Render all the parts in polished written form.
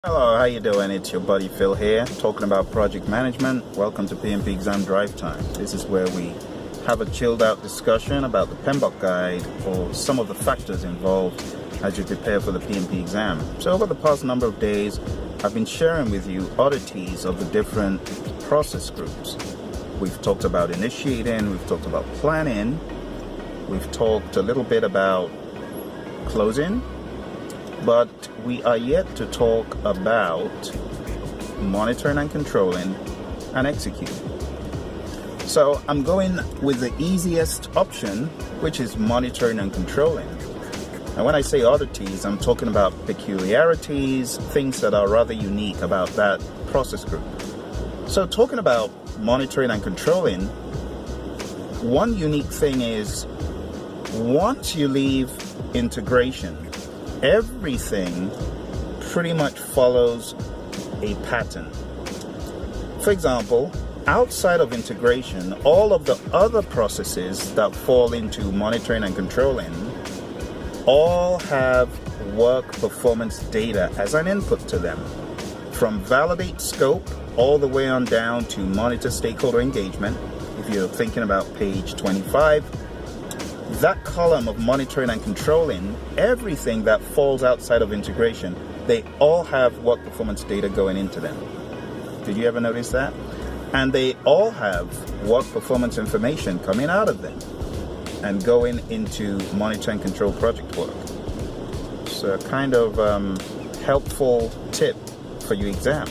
Hello, how you doing? It's your buddy Phil here, talking about project management. Welcome to PMP Exam Drive Time. This is where we have a chilled out discussion about the PMBOK guide or some of the factors involved as you prepare for the PMP exam. So over the past number of days, I've been sharing with you oddities of the different process groups. We've talked about initiating, we've talked about planning, we've talked a little bit about closing, but we are yet to talk about monitoring and controlling and executing. So I'm going with the easiest option, which is monitoring and controlling. And when I say oddities, I'm talking about peculiarities, things that are rather unique about that process group. So talking about monitoring and controlling, one unique thing is once you leave integration, everything pretty much follows a pattern. For example, outside of integration, all of the other processes that fall into monitoring and controlling all have work performance data as an input to them. From validate scope all the way on down to monitor stakeholder engagement. If you're thinking about page 25, that column of monitoring and controlling, everything that falls outside of integration, they all have work performance data going into them. Did you ever notice that? And they all have work performance information coming out of them and going into monitor and control project work. It's a kind of helpful tip for your exam.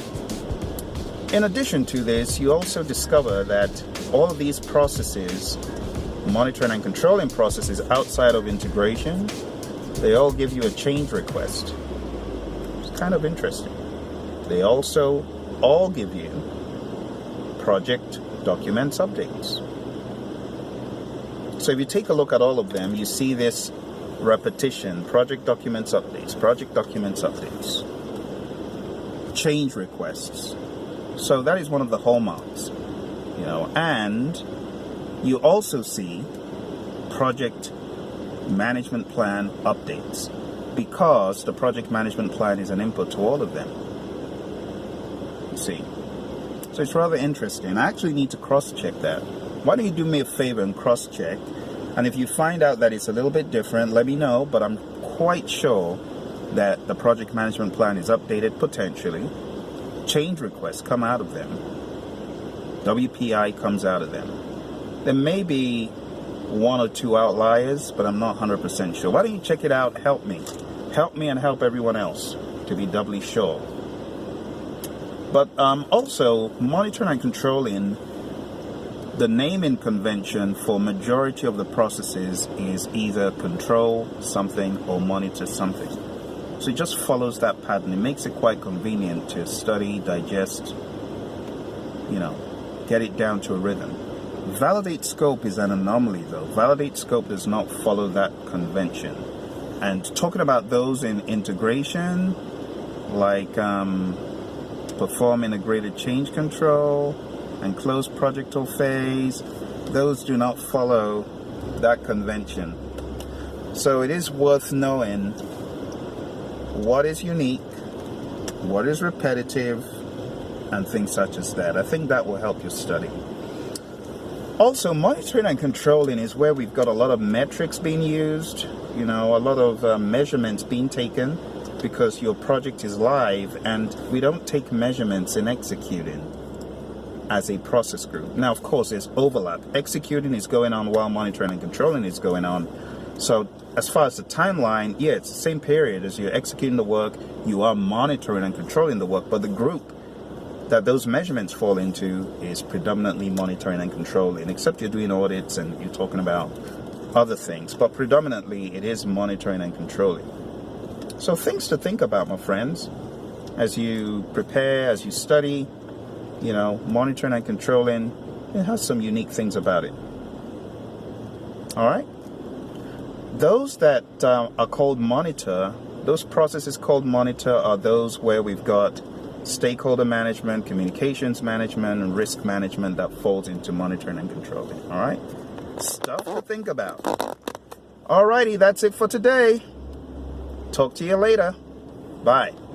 In addition to this, you also discover that all of these processes, monitoring and controlling processes outside of integration, they all give you a change request. It's kind of interesting. They also all give you project documents updates. So if you take a look at all of them, you see this repetition: project documents updates, project documents updates, change requests. So that is one of the hallmarks, and you also see project management plan updates because the project management plan is an input to all of them. You see. So it's rather interesting. I actually need to cross-check that. Why don't you do me a favor and cross-check? And if you find out that it's a little bit different, let me know. But I'm quite sure that the project management plan is updated potentially. Change requests come out of them. WPI comes out of them. There may be one or two outliers, but I'm not 100% sure. Why don't you check it out? Help me. Help me and help everyone else to be doubly sure. But also, monitoring and controlling, the naming convention for majority of the processes is either control something or monitor something. So it just follows that pattern. It makes it quite convenient to study, digest, get it down to a rhythm. Validate scope is an anomaly though. Validate scope does not follow that convention. And talking about those in integration, like perform integrated change control and close project or phase, those do not follow that convention. So it is worth knowing what is unique, what is repetitive, and things such as that. I think that will help your study. Also, monitoring and controlling is where we've got a lot of metrics being used, a lot of measurements being taken because your project is live, and we don't take measurements in executing as a process group. Now, of course, there's overlap. Executing is going on while monitoring and controlling is going on. So as far as the timeline, it's the same period as you're executing the work, you are monitoring and controlling the work, but the group that those measurements fall into is predominantly monitoring and controlling, except you're doing audits and you're talking about other things, but predominantly it is monitoring and controlling. So things to think about, my friends, as you prepare, as you study, monitoring and controlling, it has some unique things about it. All right? Those that are called monitor, those processes called monitor are those where we've got stakeholder management, communications management, and risk management that falls into monitoring and controlling. All right? Stuff to think about. All righty, that's it for today. Talk to you later. Bye.